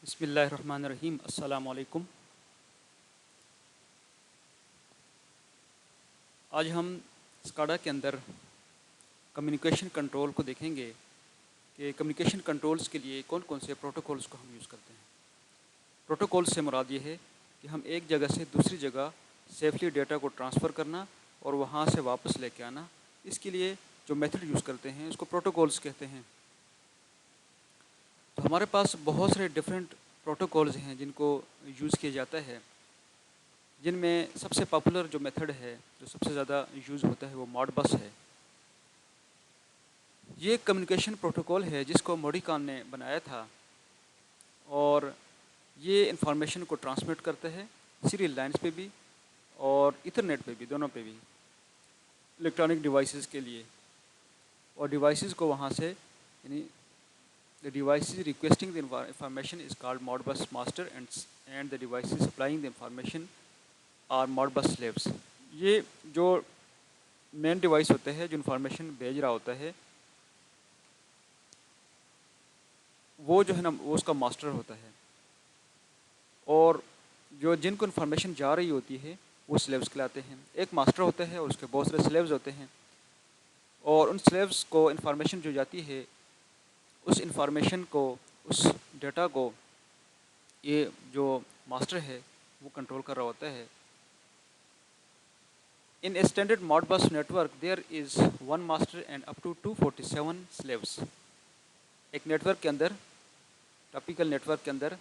बिस्मिल्लाहिर्रहमानिर्रहीम। अस्सलाम वालेकुम। आज हम स्काडा के अंदर कम्युनिकेशन कंट्रोल को देखेंगे कि कम्युनिकेशन कंट्रोल्स के लिए कौन कौन से प्रोटोकॉल्स को हम यूज़ करते हैं। प्रोटोकॉल से मुराद ये है कि हम एक जगह से दूसरी जगह सेफली डेटा को ट्रांसफ़र करना और वहाँ से वापस लेके आना, इसके लिए जो मेथड यूज़ करते हैं उसको प्रोटोकॉल्स कहते हैं। तो हमारे पास बहुत सारे डिफरेंट प्रोटोकॉल्स हैं जिनको यूज़ किया जाता है, जिनमें सबसे पॉपुलर जो मेथड है, जो सबसे ज़्यादा यूज़ होता है, वो मॉडबस है। ये कम्युनिकेशन प्रोटोकॉल है जिसको मोडिकॉन ने बनाया था और ये इंफॉर्मेशन को ट्रांसमिट करता है सीरियल लाइंस पे भी और इथरनेट पे भी, दोनों पे भी, इलेक्ट्रॉनिक डिवाइसेस के लिए। और डिवाइसेस को वहाँ से, यानी the devices requesting the information is called Modbus master and the devices supplying the information are Modbus slaves. ये जो मेन डिवाइस होता है जो इन्फॉर्मेशन भेज रहा होता है, वो जो है ना, वो उसका मास्टर होता है, और जो जिनको इन्फॉर्मेशन जा रही होती है वो स्लेव्स कहलाते हैं। एक मास्टर होता है और उसके बहुत सारे स्लेव्स होते हैं, और उन स्लेव्स को इन्फॉर्मेशन जो जाती है, उस इन्फॉर्मेशन को, उस डेटा को ये जो मास्टर है वो कंट्रोल कर रहा होता है। In a standard Modbus network there is one master and up to 247 slaves. एक नेटवर्क के अंदर, टॉपिकल नेटवर्क के अंदर,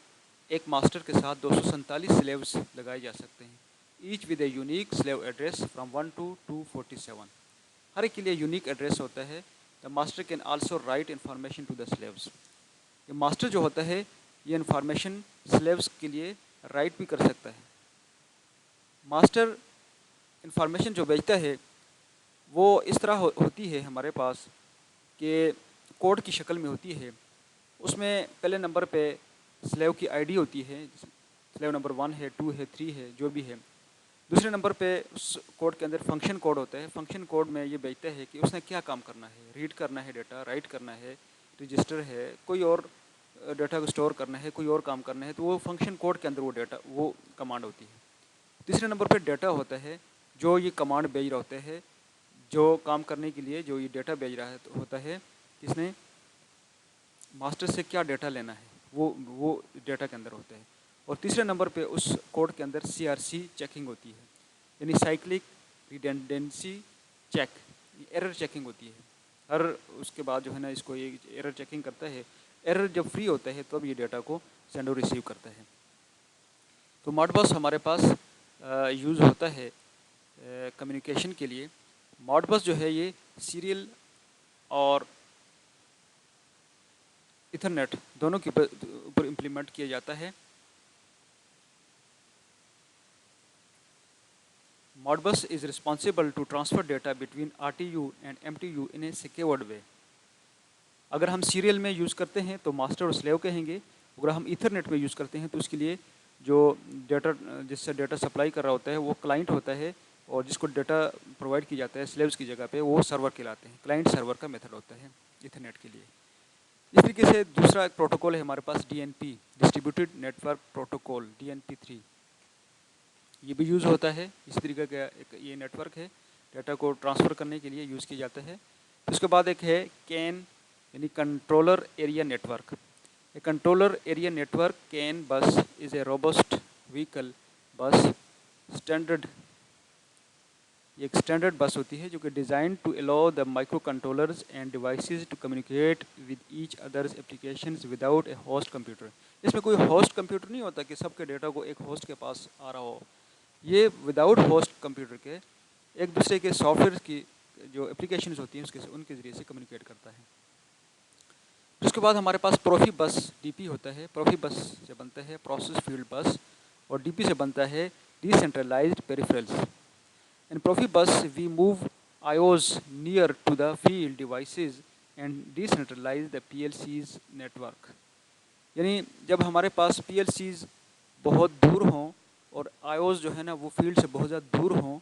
एक मास्टर के साथ 247 स्लेव्स लगाए जा सकते हैं, each with a unique slave address from 1 to 247। हर एक के लिए यूनिक एड्रेस होता है। The master can also write information to the slaves. ये मास्टर जो होता है ये इन्फॉर्मेशन स्लेव्स के लिए राइट भी कर सकता है। मास्टर इन्फॉर्मेशन जो भेजता है वो इस तरह होती है हमारे पास कि कोड की शक्ल में होती है। उसमें पहले नंबर पे स्लेव की आईडी होती है, स्लेव नंबर 1 है, 2 है, 3 है, जो भी है। दूसरे नंबर पे उस कोड के अंदर फंक्शन कोड होता है। फंक्शन कोड में ये भेजता है कि उसने क्या काम करना है, रीड करना है डेटा, राइट करना है, रजिस्टर है, कोई और डेटा को स्टोर करना है, कोई और काम करना है, तो वो फंक्शन कोड के अंदर वो डेटा, वो कमांड होती है। तीसरे नंबर पे डेटा होता है, जो ये कमांड भेज रहा होता है, जो काम करने के लिए जो ये डेटा भेज रहा है होता है, किसने, मास्टर से क्या डेटा लेना है, वो डेटा के अंदर होता है। और तीसरे नंबर पे उस कोड के अंदर CRC चेकिंग होती है, यानी cyclic redundancy check, error checking होती है। हर उसके बाद जो है ना, इसको ये एरर चेकिंग करता है। एरर जब फ्री होता है तब ये डेटा को सेंड और रिसीव करता है। तो मॉडबस हमारे पास यूज़ होता है कम्युनिकेशन के लिए। मॉडबस जो है ये सीरियल और इथरनेट दोनों के ऊपर इम्प्लीमेंट किया जाता है। Modbus is responsible to transfer data between RTU and MTU in a secured way। अगर हम सीरियल में यूज़ करते हैं तो मास्टर और स्लेव कहेंगे। अगर हम ईथरनेट में यूज़ करते हैं तो उसके लिए जो डेटा, जिससे डेटा सप्लाई कर रहा होता है, वो क्लाइंट होता है, और जिसको डेटा प्रोवाइड किया जाता है स्लेव्स की जगह पे, वो सर्वर कहलाते हैं। क्लाइंट सर्वर का मेथड होता है ईथरनेट के लिए। इस तरीके से दूसरा एक प्रोटोकॉल है हमारे पास, DNP, distributed network protocol, DNP3। ये भी यूज़ होता है। इस तरीके का एक ये नेटवर्क है, डेटा को ट्रांसफ़र करने के लिए यूज़ किया जाता है। उसके बाद एक है कैन, यानी controller area network. A controller area network CAN bus is a robust vehicle bus standard. ये एक स्टैंडर्ड बस होती है जो कि design to allow the micro controllers and devices to communicate with each others applications without a host computer. इसमें कोई host computer नहीं होता कि सबके डेटा को एक होस्ट के पास आ रहा हो। ये विदाउट होस्ट कंप्यूटर के एक दूसरे के सॉफ्टवेयर की जो एप्लीकेशंस होती हैं उसके उनके ज़रिए से कम्युनिकेट करता है। उसके बाद हमारे पास प्रोफी बस DP होता है। प्रोफी बस से बनता है प्रोसेस फील्ड बस, और DP से बनता है decentralised peripherals. In Profibus, we move IOs near to the field devices and decentralize the PLC's network। यानी जब हमारे पास PLCs बहुत दूर हों और IOs जो है ना वो फील्ड से बहुत ज़्यादा दूर हों,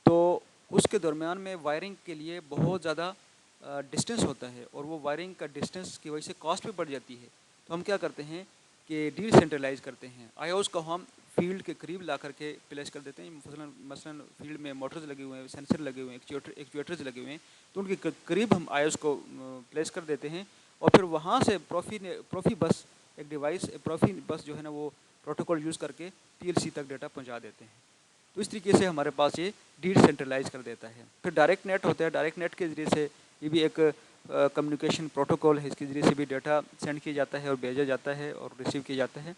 तो उसके दरमियान में वायरिंग के लिए बहुत ज़्यादा डिस्टेंस होता है, और वो वायरिंग का डिस्टेंस की वजह से कॉस्ट भी बढ़ जाती है। तो हम क्या करते हैं कि डिसेंट्रलाइज करते हैं। आईओस को हम फील्ड के करीब ला करके प्लेस कर देते हैं। मसलन फील्ड में मोटर्स लगे हुए हैं, सेंसर लगे हुए हैं, एक्चुएटर्स लगे हुए हैं, तो उनके करीब हम आईओस को प्लेस कर देते हैं और फिर वहाँ से प्रोफी बस एक डिवाइस, प्रोफी बस जो है ना वो प्रोटोकॉल यूज़ करके पीएलसी तक डेटा पहुँचा देते हैं। तो इस तरीके से हमारे पास ये डिसेंट्रलाइज कर देता है। फिर डायरेक्ट नेट होता है। डायरेक्ट नेट के ज़रिए से ये भी एक कम्युनिकेशन प्रोटोकॉल है, इसके ज़रिए से भी डेटा सेंड किया जाता है और भेजा जाता है और रिसीव किया जाता है।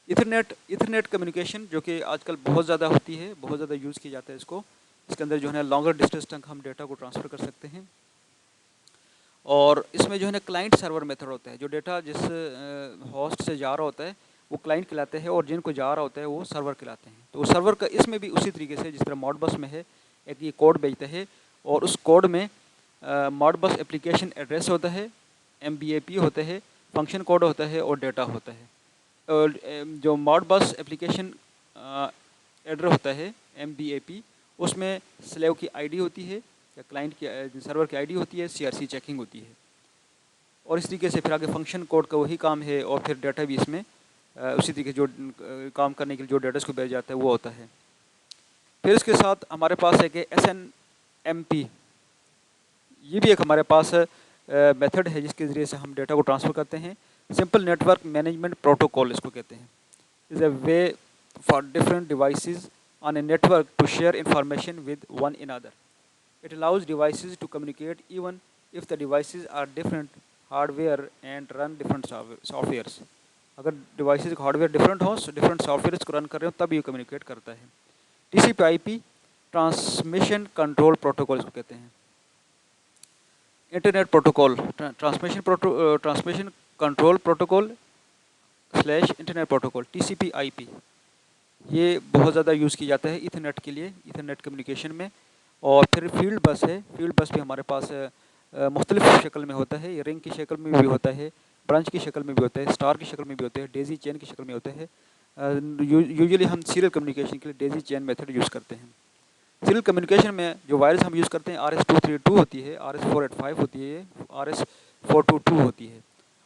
इथरनेट कम्युनिकेशन जो कि आजकल बहुत ज़्यादा होती है, बहुत ज़्यादा यूज़ किया जाता है इसको। इसके अंदर जो है ना लॉन्गर डिस्टेंस तक हम डेटा को ट्रांसफ़र कर सकते हैं और इसमें जो है ना क्लाइंट सर्वर मेथड होता है। जो डेटा जिस होस्ट से जा रहा होता है वो क्लाइंट कहलाते हैं और जिनको जा रहा होता है वो सर्वर कहलाते हैं। तो सर्वर का इसमें भी उसी तरीके से जिस तरह मॉडबस में है, एक ये कोड भेजते हैं और उस कोड में मॉडबस एप्लीकेशन एड्रेस होता है, MBAP होता है, फंक्शन कोड होता है और डेटा होता है। जो मॉडबस एप्लीकेशन एड्रेस होता है MBAP, उसमें स्लेव की आईडी होती है या क्लाइंट की सर्वर की आईडी होती है, CRC चेकिंग होती है और इस तरीके से फिर आगे फंक्शन कोड का वही काम है और फिर डेटा भी इसमें उसी तरीके जो काम करने के लिए जो डेटा को भेजा जाता है वो होता है। फिर इसके साथ हमारे पास है कि SNMP, ये भी एक हमारे पास मेथड है जिसके ज़रिए से हम डेटा को ट्रांसफ़र करते हैं। सिंपल नेटवर्क मैनेजमेंट प्रोटोकॉल इसको कहते हैं। Is a way for different devices on a network to share information with one another. It allows devices to communicate even if the devices are different hardware and run different softwares. अगर devices का hardware different हो, different software को run कर रहे हो तब ये communicate करता है। TCP/IP ट्रांसमिशन कंट्रोल प्रोटोकॉल इसको कहते हैं। Internet protocol transmission control protocol slash internet protocol TCP/IP, ये बहुत ज़्यादा यूज़ किया जाता है इथरनेट के लिए, इथरनेट कम्युनिकेशन में। और फिर फील्ड बस है। फील्ड बस भी हमारे पास मुख्तलिफ शक्ल में होता है। ये रिंग की शक्ल में भी होता है, ब्रांच की शक्ल में भी होता है, स्टार की शक्ल में भी होता है, डेजी चेन की शक्ल में होता है। यूजुअली हम सीरियल कम्युनिकेशन के लिए डेजी चेन मेथड यूज़ करते हैं। सीरियल कम्युनिकेशन में जो वायर्स हम यूज़ करते हैं RS-232 होती है, RS-485 होती है, RS-422 होती है।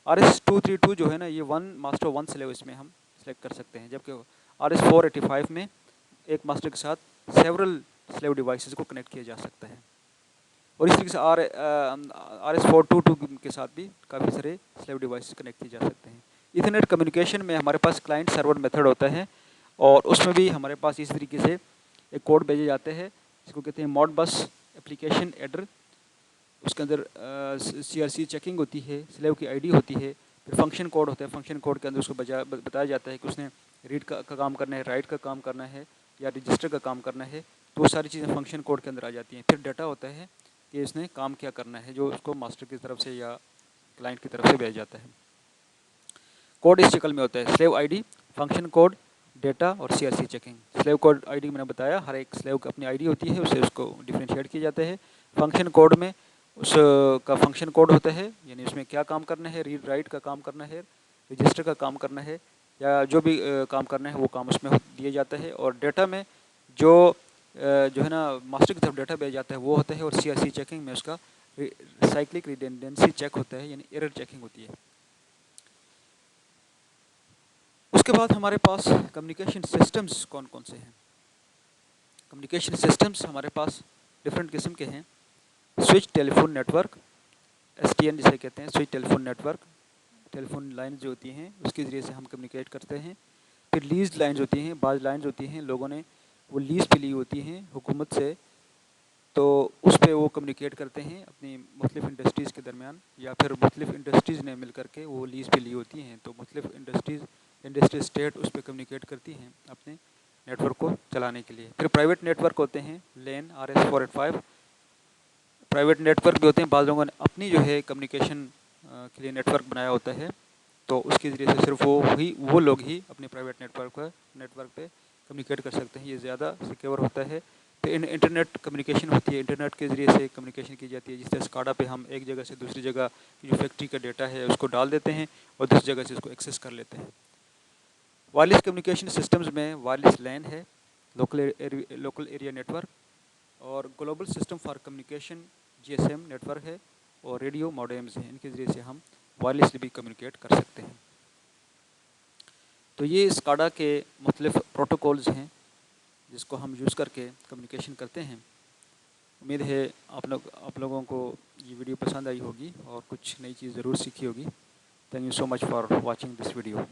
RS-232 जो है ना ये वन मास्टर वन स्लेव इसमें हम सेलेक्ट कर सकते हैं, जबकि RS-485 में एक मास्टर के साथ सेवरल स्लेव डिवाइसेस को कनेक्ट किया जा सकता है। और इस तरीके से RS-422 के साथ भी काफ़ी सारे स्लेव डिवाइसेस कनेक्ट किए जा सकते हैं। इथरनेट कम्युनिकेशन में हमारे पास क्लाइंट सर्वर मेथड होता है और उसमें भी हमारे पास इस तरीके से एक कोड भेजे जाते हैं जिसको कहते हैं मॉडबस एप्लीकेशन एड्रेस। उसके अंदर CRC चेकिंग होती है, स्लेव की आईडी होती है, फिर फंक्शन कोड होता है। फंक्शन कोड के अंदर उसको बताया जाता है कि उसने रीड का काम करना है, राइट का काम करना है या रजिस्टर का काम करना है। तो वो सारी चीज़ें फंक्शन कोड के अंदर आ जाती हैं। फिर डाटा होता है कि इसने काम क्या करना है, जो उसको मास्टर की तरफ से या क्लाइंट की तरफ से भेजा जाता है। कोड इस शक्ल में होता है, slave ID, function code, data और CRC checking. Slave code ID मैंने बताया, हर एक स्लेव की अपनी आईडी होती है, उससे उसको डिफ्रेंशिएट किया जाता है। फंक्शन कोड में उसका फंक्शन कोड होता है, यानी उसमें क्या काम करना है, रीड राइट का काम करना है, रजिस्टर का काम करना है या जो भी काम करना है वो काम उसमें दिया जाता है। और डेटा में जो है ना मास्टर की तरफ डेटा भेजा जाता है वो होता है। और CRC चेकिंग में उसका साइक्लिक रिडंडेंसी चेक होता है, यानी एरर चेकिंग होती है। उसके बाद हमारे पास कम्युनिकेशन सिस्टम्स कौन कौन से हैं। कम्युनिकेशन सिस्टम्स हमारे पास डिफरेंट किस्म के हैं। स्विच टेलीफोन नेटवर्क, STN जिसे कहते हैं, switch telephone network, telephone line जो होती हैं उसके ज़रिए से हम कम्युनिकेट करते हैं। फिर लीज लाइन्स होती हैं, बाज़ लाइन्स होती हैं लोगों ने वो लीज़ पे ली होती हैं हुकूमत से, तो उस पर वो कम्युनिकेट करते हैं अपनी मुख्तलिफ इंडस्ट्रीज़ के दरमियान, या फिर मुख्तलिफ इंडस्ट्रीज़ ने मिल करके वो लीज़ पे ली होती हैं। तो मुख्तलिफ इंडस्ट्री स्टेट उस पर कम्युनिकेट करती हैं अपने नेटवर्क को चलाने के लिए। फिर प्राइवेट नेटवर्क होते हैं, LAN, RS-485 प्राइवेट नेटवर्क भी होते हैं। बाद लोगों ने अपनी जो है कम्युनिकेशन के लिए नेटवर्क बनाया होता है, तो उसके ज़रिए से सिर्फ वो लोग ही अपने प्राइवेट नेटवर्क पे कम्युनिकेट कर सकते हैं। ये ज़्यादा सिक्योर होता है। फिर इंटरनेट कम्युनिकेशन होती है, इंटरनेट के ज़रिए से कम्युनिकेशन की जाती है। जिस तरह SCADA पे हम एक जगह से दूसरी जगह की जो फैक्ट्री का डेटा है उसको डाल देते हैं और दूसरी जगह से उसको एक्सेस कर लेते हैं। वायरलेस कम्युनिकेशन सिस्टम्स में वायरलेस LAN है, लोकल एरिया नेटवर्क, और global system for communication GSM network है, और रेडियो मॉडेम्स हैं। इनके ज़रिए से हम वायरलेसली भी कम्युनिकेट कर सकते हैं। तो ये स्काडा के मुख्तलिफ प्रोटोकॉल्स हैं जिसको हम यूज़ करके कम्युनिकेशन करते हैं। उम्मीद है आप लोगों को ये वीडियो पसंद आई होगी और कुछ नई चीज़ ज़रूर सीखी होगी। Thank you so much for watching this video.